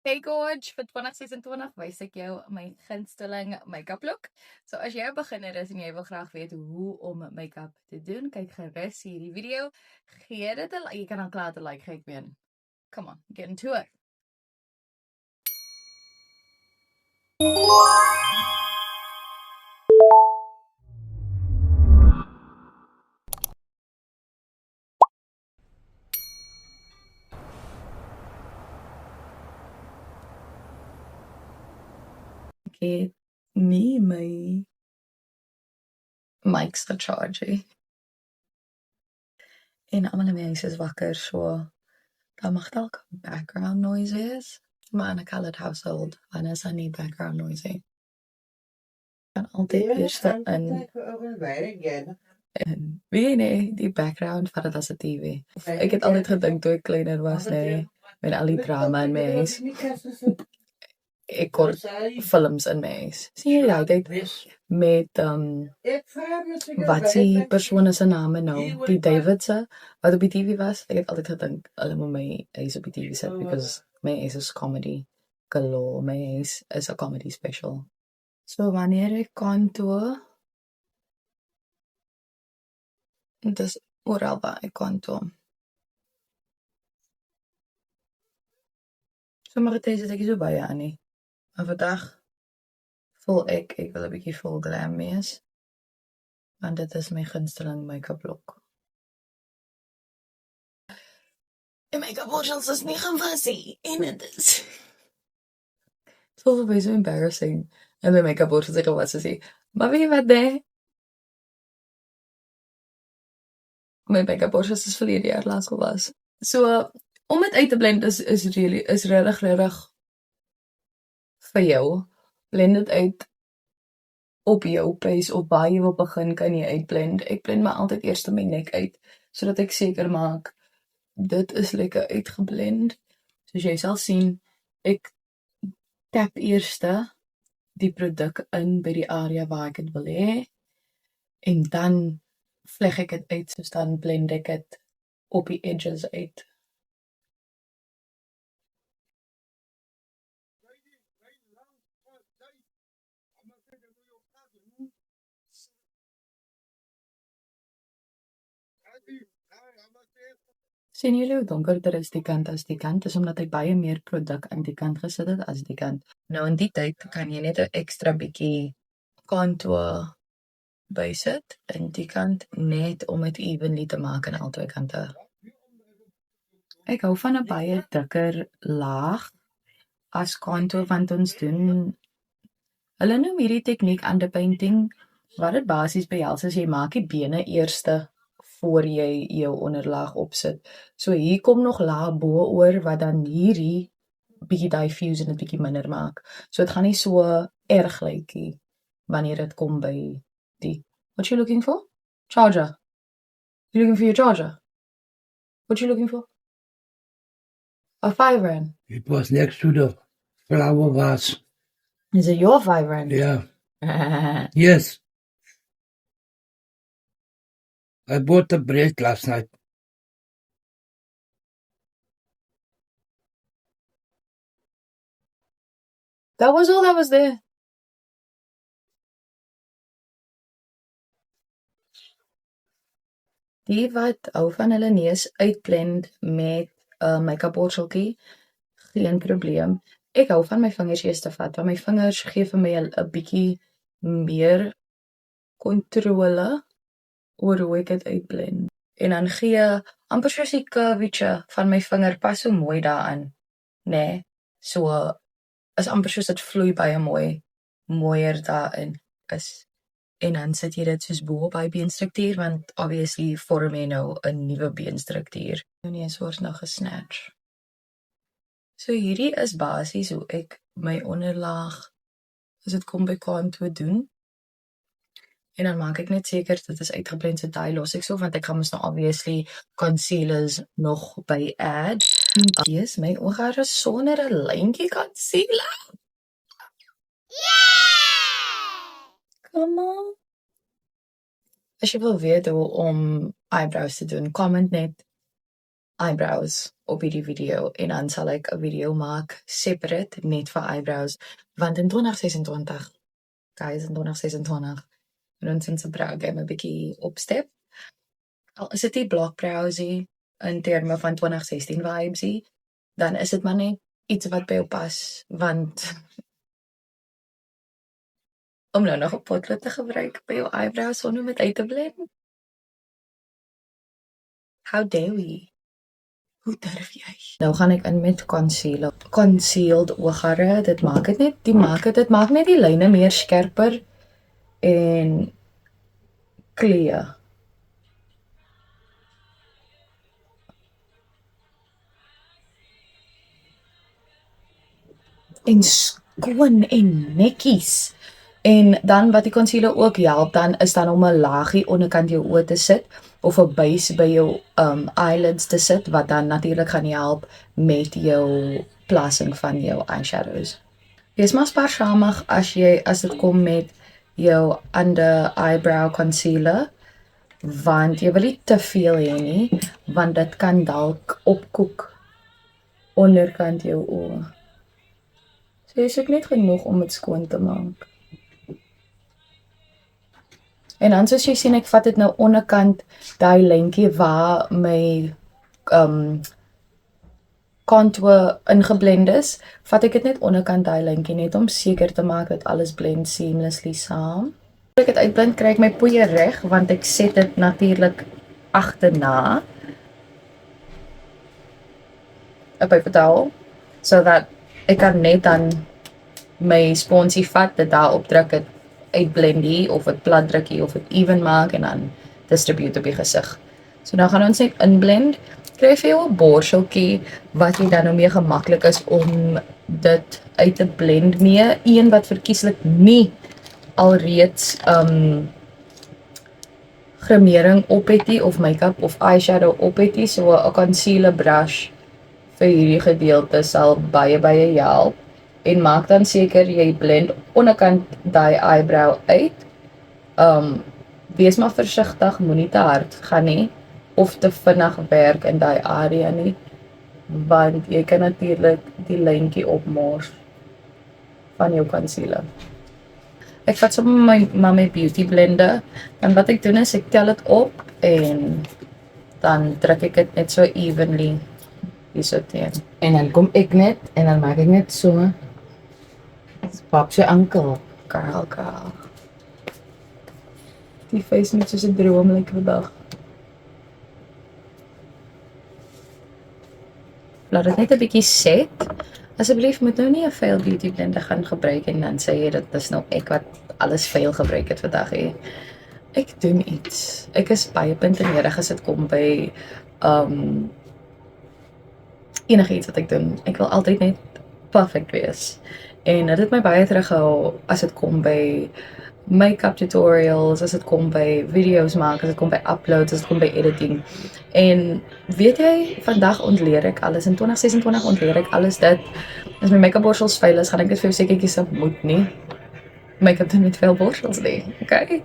Hey Gorge, vir 2026 wys ek jou my gunsteling make-up look. So as jy 'n beginner is en jy wil graag weet hoe om make-up te doen, kyk gerus hierdie video. Gee dit 'n jy kan dan klaar te like gee, ek meen. Come on, get into it. Ek het nie my mics gecharge nie. En almal in my huis is wakker, so daar mag dalk background noise wees. Maar in 'n colored household, dan is daar nie background noise nie. Kan altyd eers in weet jy nie, die background van dit as 'n TV. Ek het altyd gedink toe ek kleiner was, met al die drama in my huis. Ek kon films in my huis. Sien jy daai tyd met wat is die persone se name nou? Die Davidse wat op die TV was. Ek het altyd gedink hulle moet my huis op die TV sit because my huis is comedy galore. My huis is 'n comedy special. So wanneer ek contour, dit is oral waar ek contour. Sommige tye sit ek nie so baie aan nie. Maar vandag voel ek wil 'n bietjie vol glam wees. Want dit is my gunsteling make-up look. En make-up bottles is nie gewas nie. En dit is het voel vir my so embarrassing. En my make-up bottles is gewas nie. Maar weet jy wat nee? My make-up bottles is verlede jaar laas gewas. So om dit uit te blend is regtig vir jou. Blend dit uit op jou pace of waar jy wil begin kan jy uitblend. Ek blend maar altyd eers my nek uit sodat ek seker maak dit is lekker uitgeblend. Soos jy sal sien, ek tap eers die produk in by die area waar ek dit wil hê en dan vleg ek dit uit, soos dan blend ek dit op die edges uit. Sien julle hoe donkerder is die kant as die kant? Dis omdat ek baie meer produk aan die kant gesit het as die kant. Nou in die tyd kan jy net 'n ekstra bietjie contour bysit in die kant net om dit evenly te maak aan albei kante. Ek hou van 'n baie dikker laag as contour want ons doen hulle noem hierdie tegniek underpainting. Wat dit basies behels is jy maak die bene eerste voor jy jou onderlaag opsit. So hier kom nog laag bo-oor wat dan hierdie bietjie diffuse en dit bietjie minder maak. So dit gaan nie so erg lyk nie wanneer dit kom by die. What you looking for? Charger. You looking for your charger? What you looking for? A £5. It was next to the flower vase. Is it your £5? Yeah. Yes. I bought the bread last night. That was all that was there. Die wat hou van hulle neus uitblend met 'n make-up botteltjie, geen probleem. Ek hou van my vingers eers te vat, want my vingers gee vir my 'n bietjie meer kontrole oor hoe ek dit uitblend. En dan gee amper soos die curvature van my vinger pas so mooi daarin, nê? So is amper soos dit vloei baie mooi, mooier daarin is. En dan sit jy dit soos bo op by beenstruktuur, want obviously vorm jy nou 'n nuwe beenstruktuur. Nee, so word nou gesnatch. So hierdie is basies hoe ek my onderlaag as dit kom by contour doen. En dan maak ek net seker dit is uitgeblend, so daai los ek so, want ek gaan mos nou obviously concealers nog by add. Yes, my ooghare sonder 'n lyntjie concealer. Come on. As jy wil weet hoe om eyebrows te doen, comment net eyebrows op hierdie video en dan sal ek 'n video maak separate net vir eyebrows want in 2026 guys in 2026 moet ons in se brow game 'n bietjie opstep. Al is dit nie block browsie in terme van 2016 vibesie, dan is dit maar net iets wat by jou pas want om nou nog 'n potlood te gebruik by jou eyebrows sonder om dit uit te blend. How dare we? Hoe durf jy? Nou gaan ek in met concealer. Concealed ooghare, dit maak net die lyne meer skerper en clear. En skoon en netjies. En dan wat die concealer ook help dan is dan om 'n laagie onderkant jou oë te sit of 'n base by jou eyelids te sit wat dan natuurlik gaan help met jou plasing van jou eyeshadows. Wees maar spaarsamig as dit kom met jou under eyebrow concealer want jy wil nie te veel hê nie want dit kan dalk opkoek onderkant jou oë. So jy soek net genoeg om dit skoon te maak. En dan soos jy sien, ek vat dit nou onderkant daai lyntjie waar my contour ingeblend is, vat ek dit net onderkant daai lyntjie net om seker te maak dat alles blend seamlessly saam. As ek dit uitblend, kry ek my poeier reg want ek set dit natuurlik agterna op 'n towel sodat ek kan net dan my sponsie vat, dit daar opdruk, het uitblendie of het plat drukkie of het even maak en dan distribute op die gesig. So dan gaan ons net inblend. Kry vir jou 'n borseltjie wat jy dan nou meer gemaklik is om dit uit te blend mee. Een wat verkieslik nie alreeds grimering op het nie of make-up of eyeshadow op het nie. So 'n concealer brush vir hierdie gedeelte sal baie help. En maak dan seker jy blend onderkant daai eyebrow uit. Wees maar versigtig, moenie te hard gaan nie of te vinnig werk in daai area nie, want jy kan natuurlik die lyntjie opmors van jou concealer. Ek vat sommer my beauty blender en wat ek doen is ek tel dit op en dan druk ek dit net so evenly hierso teen. En dan kom ek net en dan maak ek net so pap sy ankel. Girl. Die face net soos 'n droom lyk vandag. Laat dit net 'n bietjie set. Asseblief moet nou nie 'n vuil beauty blender gaan gebruik en dan sê jy dit is nou ek wat alles vuil gebruik het vandag hè. Ek doen iets. Ek is baie puntenerig as dit kom by enigiets wat ek doen. Ek wil altyd net perfect wees. En dit het my baie teruggehou as dit kom by make-up tutorials, as dit kom by video's maak, as dit kom by uploads, as dit kom by editing. En weet jy, vandag ontleer ek alles. In 2026 ontleer ek alles dit. As my make-up borsels vuil is, gaan ek dit vir jou sê kyk jy moet nie make-up doen met vuil borsels nie. Okay?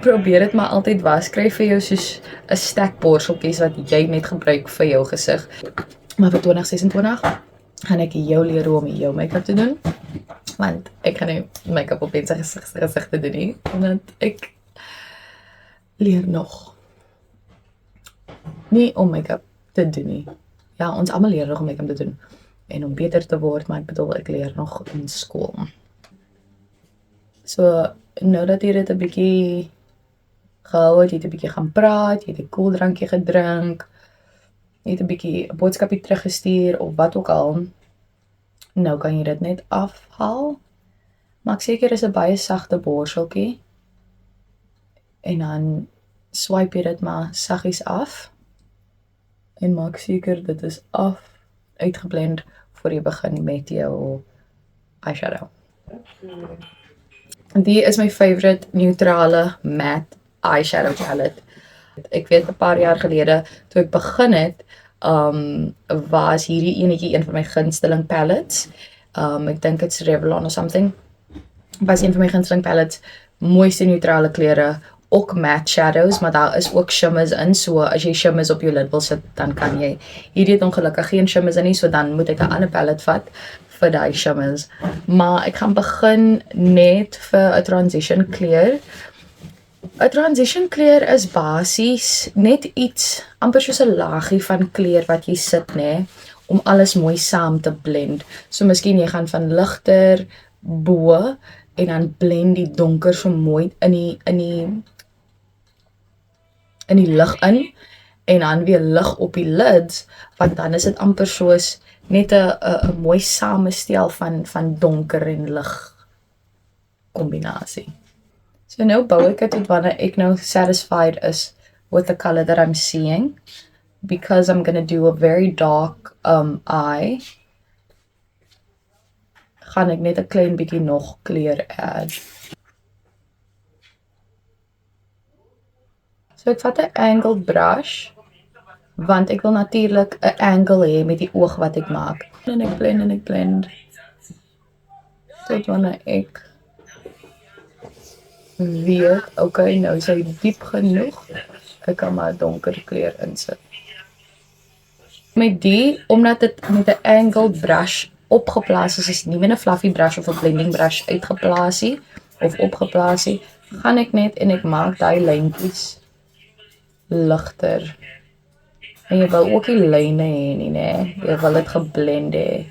Probeer dit maar altyd was. Kry vir jou soos 'n stek borseltjies wat jy net gebruik vir jou gesig. Maar vir 2026 gaan ek jou leer hoe om jou make-up te doen. Want ek gaan nie make-up op mense gesig te doen nie. Want ek leer nog nie om make-up te doen nie. Ja, ons almal leer nog om make-up te doen. En om beter te word, maar ek bedoel, ek leer nog in skool. So, nou dat jy dit 'n bietjie gehou het, jy het 'n bietjie gaan praat, jy het 'n koeldrankie gedrink, jy het 'n bietjie 'n boodskapie teruggestuur of wat ook al, nou kan jy dit net afhaal. Maak seker is 'n baie sagte borseltjie. En dan swipe jy dit maar saggies af. En maak seker dit is uitgeblend voor jy begin met jou eyeshadow. En die is my favorite neutrale matte eyeshadow palette. Ek weet 'n paar jaar gelede toe ek begin het, was hierdie enetjie een van my gunsteling palettes. Ek dink dit's Revlon or something. Was een van my gunsteling palettes, mooiste neutrale kleure ook matte shadows, maar daar is ook shimmers in, so as jy shimmers op jou lid wil sit, dan kan jy. Hierdie het ongelukkig geen shimmers in nie, so dan moet ek 'n ander palette vat vir die shimmers. Maar ek gaan begin net vir 'n transition kleur. 'n Transition kleur is basies net iets amper soos 'n laagie van kleur wat jy sit, nê, om alles mooi saam te blend. So miskien jy gaan van ligter bo en dan blend die donker so mooi in die lig in en dan weer lig op die lids, want dan is dit amper soos net 'n mooi samestel van donker en lig kombinasie. So nou bou ek dit tot wanneer ek nou satisfied is with the color that I'm seeing, because I'm going to do a very dark eye, gaan ek net 'n klein bietjie nog kleur add. So ek vat 'n angled brush, want ek wil natuurlik 'n angle hê met die oog wat ek maak. En ek blend, tot wanneer ek weet, okay, nou is hy diep genoeg, ek kan maar donker kleur insit. Met die, omdat dit met 'n angled brush opgeplaas is nie met 'n fluffy brush of 'n blending brush uitgeplaas nie, of opgeplaas nie, gaan ek net en ek maak daai lyntjies ligter. En jy wil ook die lyne hê nie, né? Jy wil dit geblend hê.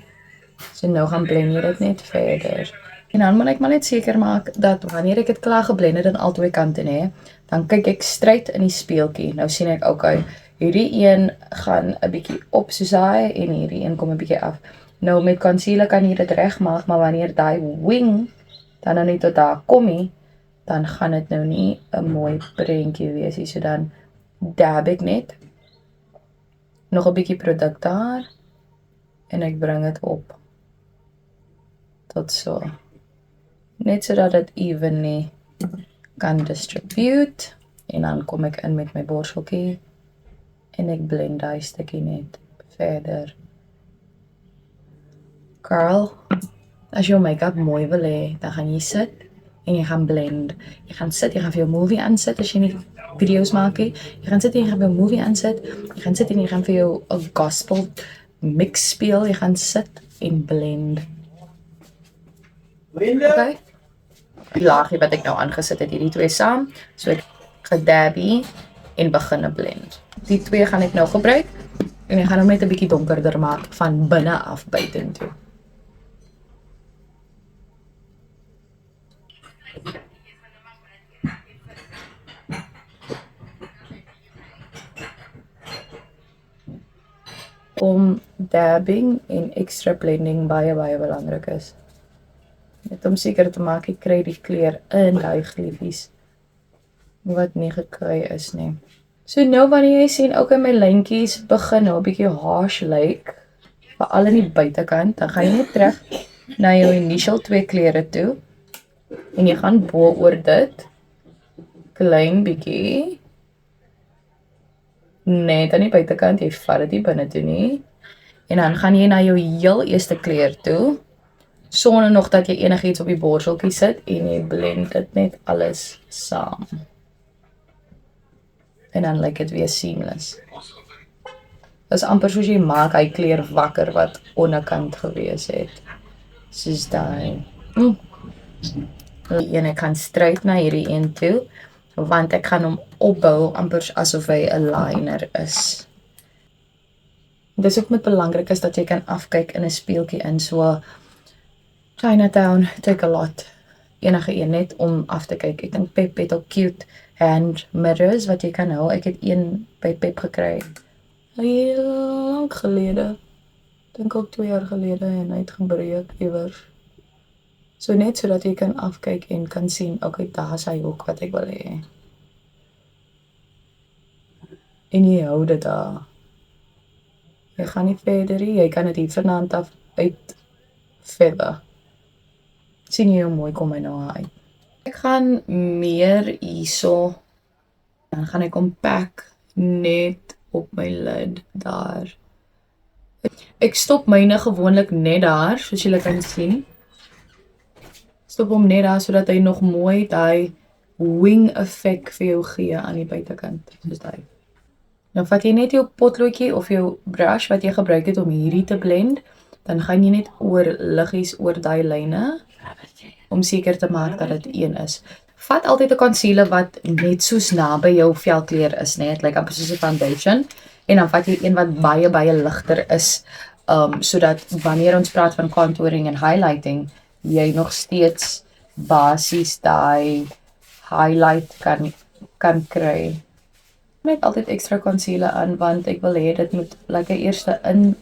So nou gaan blend jy dit net verder. En dan moet ek maar net seker maak dat wanneer ek dit klaar geblend het aan al twee kante, né, dan kyk ek stryd in die speeltjie. Nou sien ek, okay, hierdie een gaan 'n bietjie op soos hy en hierdie een kom 'n bietjie af. Nou met concealer kan jy dit regmaak, maar wanneer daai wing dan nou nie tot daar kom nie, dan gaan dit nou nie 'n mooi prentjie wees nie. So dan dab ek net nog 'n bietjie produk daar en ek bring dit op tot so. Net sodat dit evenly kan distribute en dan kom ek in met my borseltjie en ek blend daai stukkie net verder. Girl, as jou make-up mooi wil hê, dan gaan jy sit en jy gaan blend. Jy gaan sit, jy gaan vir jou movie aansit as jy nie video's maak nie. Jy gaan sit en jy gaan vir jou movie aansit. Jy gaan sit en jy gaan vir jou 'n gospel mix speel. Jy gaan sit en blend. Okay? Die laagie wat ek nou aangesit het, hierdie twee saam, so ek gedabby en begin blend. Die twee gaan ek nou gebruik en ek gaan hom net 'n bietjie donkerder maak van binne af buitentoe. Om dabbing en extra blending baie belangrik is. Net om seker te maak ek kry die kleur in die gliefies wat nie gekry is nie. So nou wanneer jy sien, okay, my lyntjies begin nou 'n bietjie harsh lyk, veral aan die buitekant, dan gaan jy net terug na jou initial twee kleure toe en jy gaan bo oor dit klein bietjie net aan die buitekant, jy vat dit nie binne toe nie. En dan gaan jy na jou heel eerste kleur toe, sonder nog dat jy enigiets op die borseltjie sit en jy blend dit net alles saam. En dan lyk dit weer seamless. Dit is amper soos jy maak hy kleur wakker wat onderkant gewees het. Soos daai. En ek kan stryd na hierdie een toe, want ek gaan hom opbou amper asof hy 'n liner is. Dis ook met belangrik is dat jy kan afkyk in 'n speeltjie in, so Chinatown, take a lot. Enige een net om af te kyk. Ek dink Pep het al cute hand mirrors wat jy kan hou. Ek het een by Pep gekry. Heel lang gelede. Dink ook 2 jaar gelede en hy het gebreek iewers. So net sodat jy kan afkyk en kan sien, okay, daar is hy hoek wat ek wil hê. En jy hou dit daar. Jy gaan nie verder nie, jy kan dit hier vanaand af uit feather. Sien jy hoe mooi kom hy nou uit. Ek gaan meer hierso, dan gaan ek hom pak net op my lid daar. Ek stop myne gewoonlik net daar, soos julle kan sien. Stop hom net daar, sodat hy nog mooi daai wing effek vir jou gee aan die buitekant, soos daai. Nou vat jy net jou potloodjie of jou brush wat jy gebruik het om hierdie te blend, dan gaan jy net liggies oor daai lyne, om seker te maak dat dit een is. Vat altyd 'n concealer wat net soos naby jou velkleur is, net like amper soos 'n foundation, en dan vat jy een wat baie ligter is, sodat wanneer ons praat van contouring en highlighting, jy nog steeds basies daai highlight kan kry. Net altyd extra concealer aan, want ek wil hê dit moet lekker eers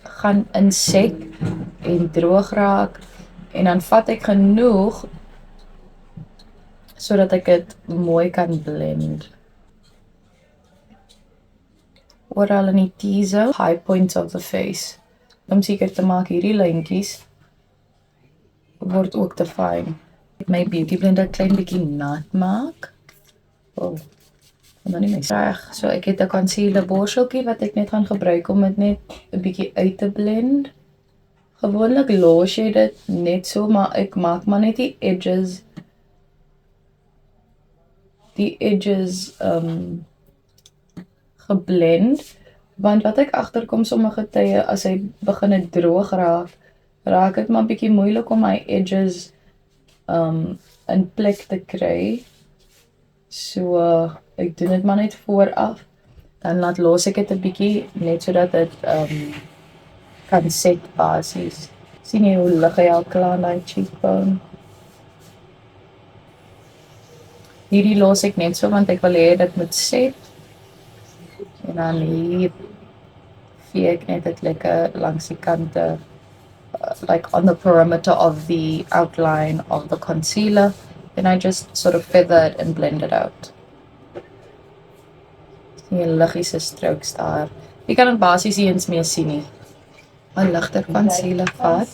gaan insek en droog raak, en dan vat ek genoeg sodat ek dit mooi kan blend. Oral in die T-zone, high points of the face. Om seker te maak hierdie lyntjies word ook te fyn. My beauty blender klein bietjie nat maak. Dan nie my reg. So ek het 'n concealer borseltjie wat ek net gaan gebruik om dit net 'n bietjie uit te blend. Gewoonlik los jy dit net so, maar ek maak maar net die edges geblend, want wat ek agterkom sommige tye as hy begin droog raak dit maar bietjie moeilik om my edges in plek te kry. So ek doen dit maar net vooraf, dan los ek dit 'n bietjie net sodat dit kan set basies. Sien jy hoe lig hy al klaar aan daai cheekbone? Hierdie los ek net so, want ek wil hê dit moet set. En dan hier vee ek net dit lekker langs die kante, like on the perimeter of the outline of the concealer. Then I just sort of feather it and blend it out. Sien jy liggies strokes daar. Jy kan dit basies nie eens meer sien nie. 'n ligter concealer vat,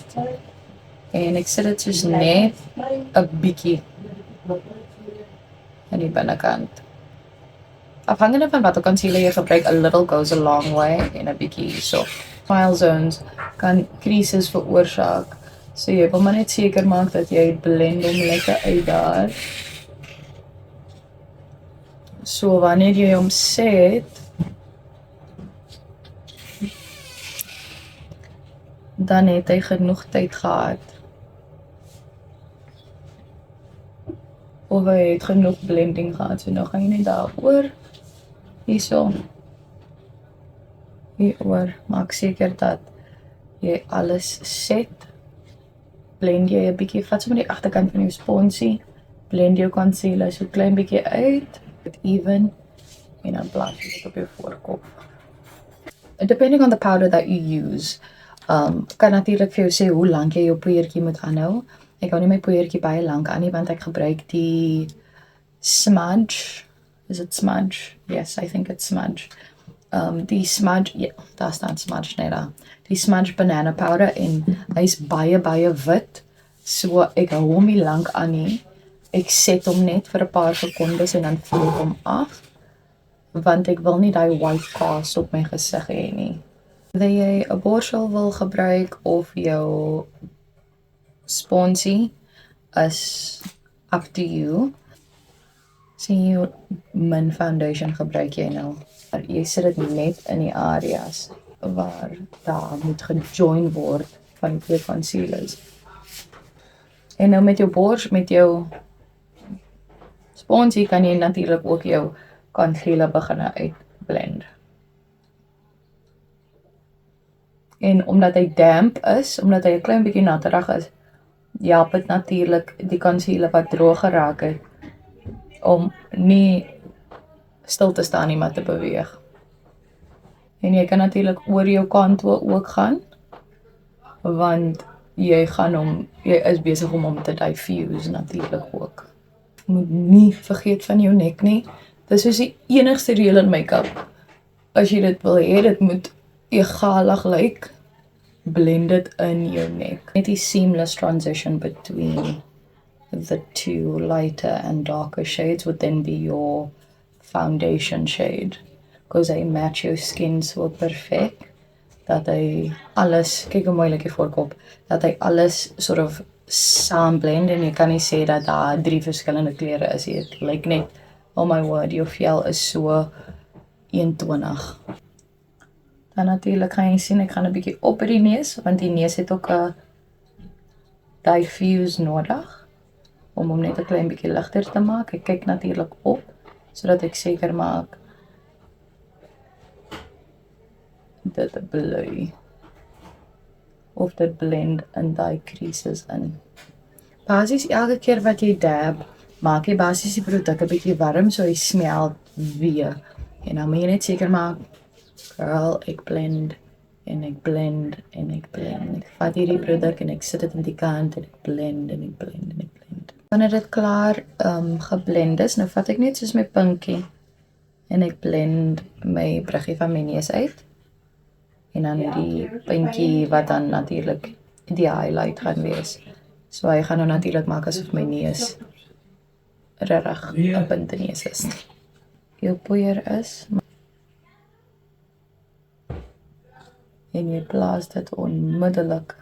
en ek sit dit soos net 'n bietjie aan die binnekant. Afhangende van watter concealer jy gebruik, a little goes a long way, en 'n bietjie hierso. Smile zones kan creases veroorsaak, so jy wil maar net seker maak dat jy blend hom lekker uit daar. So wanneer jy hom set, dan het hy genoeg tyd gehad. Of hy het genoeg blending gehad, so nou gaan jy net daaroor, hierso, hieroor, maak seker dat jy alles set, blend jy 'n bietjie, vat sommer die agterkant van jou sponsie, blend jou concealer so klein bietjie uit, even, en dan plaas jy dit op jou voorkop. Depending on the powder that you use, kan natuurlik vir jou sê hoe lank jy jou poeiertjie moet aanhou. Ek hou nie my poeiertjie baie lank aan nie, want ek gebruik die smudge. Is it smudge? Yes, I think it's smudge. Die smudge, ja, daar staan smudge net daar. Die smudge banana powder, en hy's baie wit, so ek hou hom nie lank aan nie. Ek set hom net vir 'n paar sekondes en dan vloei hom af, want ek wil nie daai white cast op my gesig hê nie. Of jy 'n borsel wil gebruik of jou sponsie is up to you. Sien jy hoe min foundation gebruik jy nou? Jy sit dit net in die areas waar daar moet gejoin word van twee concealers. En nou met jou sponsie kan jy natuurlik ook jou concealer begin uitblend. En omdat hy damp is, omdat hy 'n klein bietjie natterig is, help dit natuurlik die concealer wat droog geraak het om nie stil te staan nie, maar te beweeg. En jy kan natuurlik oor jou contour ook gaan, want jy is besig om hom te diffuse natuurlik ook. Moet nie vergeet van jou nek nie. Dis soos die enigste reël in make-up. As jy dit wil hê, dit moet egalig lyk, blend it in your nek. Net die seamless transition between the two lighter and darker shades would then be your foundation shade, because hy match your skin so perfect, dat hy alles, kyk hoe mooi lyk die voorkop, dat hy alles sort of saam blend en jy kan nie sê dat daar 3 verskillende kleure is nie. Dit lyk net, oh my word, jou vel is so eentonig. Dan natuurlik gaan jy sien, ek gaan 'n bietjie op by die neus, want die neus het ook 'n diffuse nodig, om hom net 'n klein bietjie ligter te maak. Ek kyk natuurlik op, sodat ek seker maak dit bloei. Of dit blend in die creases in. Basies elke keer wat jy dab, maak jy basies die produk 'n bietjie warm, so hy smelt weer. En dan moet jy net seker maak, girl, ek blend, en ek blend, en ek blend. Ek vat hierdie produk en ek sit dit in die kant, en ek blend, en ek blend, en ek blend. Wanneer dit klaar geblend is, nou vat ek net soos my pinkie, en ek blend my bruggie van my neus uit. En dan die puntjie wat dan natuurlik die highlight gaan wees. So hy gaan nou natuurlik maak asof my neus regtig 'n punteneus is. Jou poeier is en jy plaas dit onmiddellik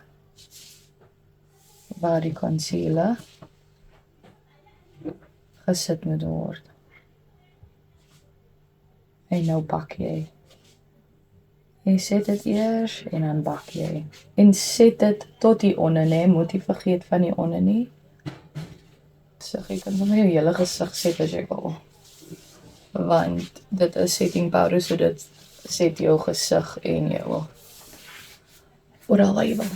waar die concealer gesit moet word. En nou bak jy. Jy sit dit eers en dan bak jy. En sit dit tot die onder, nee, moet jy vergeet van die onder nie. So jy kan sommer jou hele gesig set as jy wil. Want dit is setting powder, so dit set jou gesig en jou oral waar jy wil.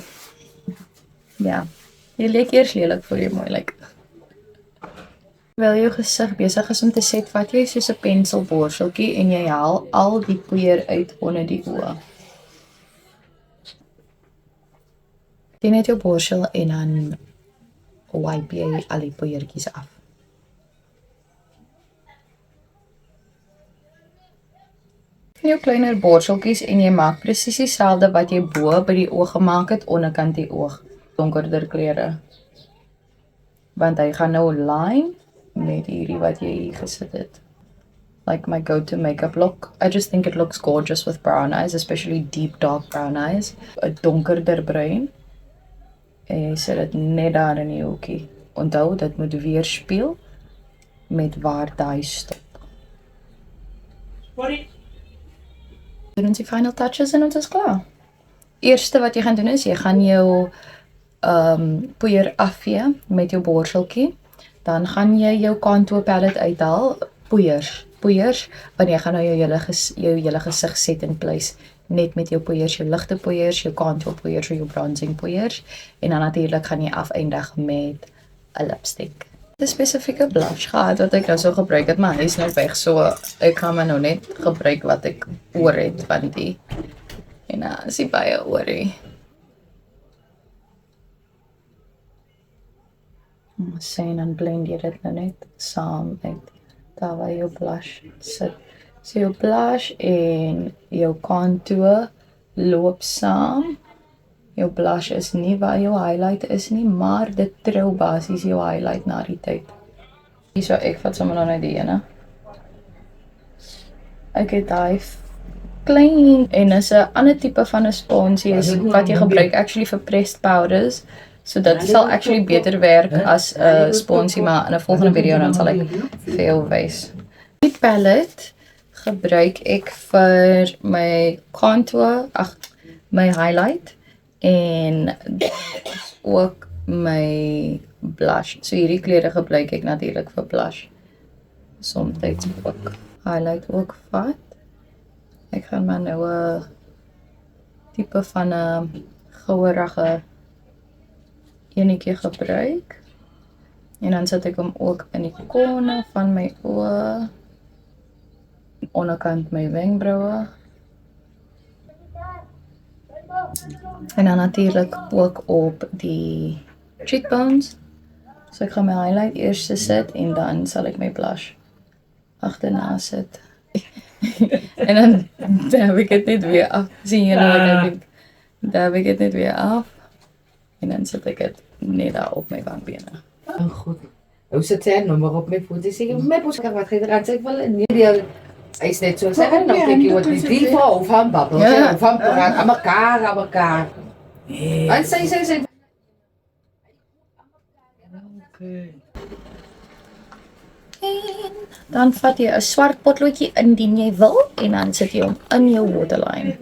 Ja, jy lyk eers lelik voor jy mooi lyk. Terwyl jou gesig besig is om te set, vat jy soos 'n penselborseltjie en jy haal al die poeier uit onder die oë. Jy net jou borsel en dan wipe jy al die poeiertjies af. Jou kleiner borseltjies en jy maak presies dieselfde wat jy bo by die oog gemaak het, onderkant die oog, donkerder kleure. Want hy gaan nou line met hierdie wat jy hier gesit het. Like my go-to makeup look. I just think it looks gorgeous with brown eyes, especially deep dark brown eyes. 'n donkerder bruin. En jy sit dit net daar in die hoekie. Onthou, dit moet weerspieël met waar daai stop. Doen ons die final touches en ons is klaar. Eerste wat jy gaan doen is, jy gaan jou poeier afvee met jou borseltjie. Dan gaan jy jou contour palette uithaal, poeiers, want jy gaan nou jou hele gesig set in place, net met jou poeiers, jou ligte poeiers, jou contour poeiers, jou bronzing poeiers, en dan natuurlik gaan jy afeindig met 'n lipstick. 'n Spesifieke blush gehad wat ek nou so gebruik het, maar hy is nou weg, so ek gaan maar nou net gebruik wat ek oor het van die, en is die baie oorie. So en dan blend jy dit nou net saam uit daar waar jou blush sit. So jou blush en jou contour loop saam. Jou blush is nie waar jou highlight is nie, maar dit trou basies jou highlight na die tyd. Hierso ek vat sommer nou net die ene. Ek het daai klein en is 'n ander tipe van 'n sponsie wat jy gebruik actually vir pressed powders. So dit sal actually beter werk as 'n sponsie, maar in 'n volgende video dan sal ek vir jou wys. Die palette gebruik ek vir my contour, my highlight en ook my blush. So hierdie kleure gebruik ek natuurlik vir blush. Soms ook highlight ook vat. Ek gaan maar nou 'n tipe van 'n gouerige enetjie gebruik. En dan sit ek hom ook in die kone van my oë, onderkant my wenkbroue. En dan natuurlik ook op die cheekbones. So ek gaan my highlight eers sit en dan sal ek my blush agterna sit. En dan heb ek dit net weer af. Sien julle wat daar heb ek dit net weer af. En dan sit ek dit net daar op my wangbene. Oh, goed. Hoe sit sy nommer op my voet? Sy sê, my poes, wat gaan eraan? Sê ek wil nie die hy is net so sê, nou kyk jy wat die vir of van babbel, of van praat, aan mekaar. En sy Okay. En dan vat jy 'n swart potloodjie indien jy wil en dan sit jy hom in jou waterline.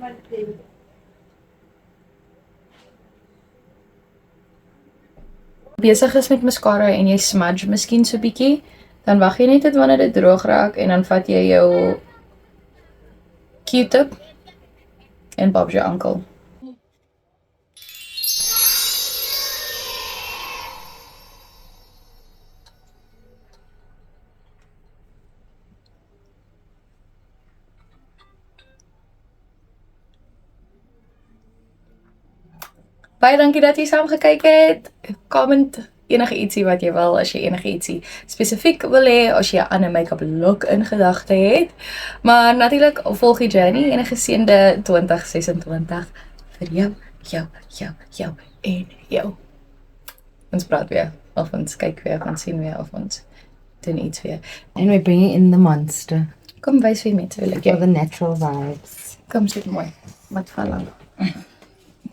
Besig is met mascara en jy smudge miskien so bietjie, dan wag jy net tot wanneer dit droog raak en dan vat jy jou Q-tip en Bob's your uncle. Baie dankie dat jy saam gekyk het. Comment enige ietsie wat jy wil, as jy enige ietsie spesifiek wil hê, as jy 'n ander make-up look in gedagte het. Maar natuurlik volg die journey en 'n geseënde 2026 vir jou en jou. Ons praat weer, of ons kyk weer, of ons sien weer, of ons doen iets weer. And we're bringing in the monster Kom wys vir my toe, for the natural vibes. Kom sit mooi. Wat val aan?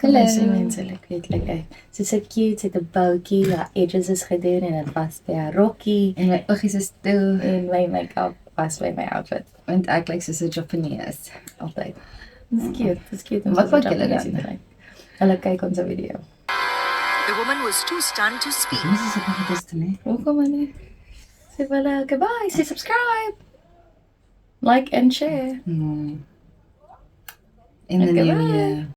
Hallo. Sy mense weet lekker. Sy sit cute, sy het 'n boutjie, haar edges is gedoen en dit was by haar rokkie En my oogies is toe. en my make-up was by my outfit. Want ek lyk soos 'n Japanese. Altyd. Dis cute. Wat maak julle dan? Hulle kyk ons video. The woman was too stunned to speak. Dis is ek nog dis te nee. Welkom aan. Sê wel goodbye, sê subscribe. Like and share. In the Okay, new bye. year.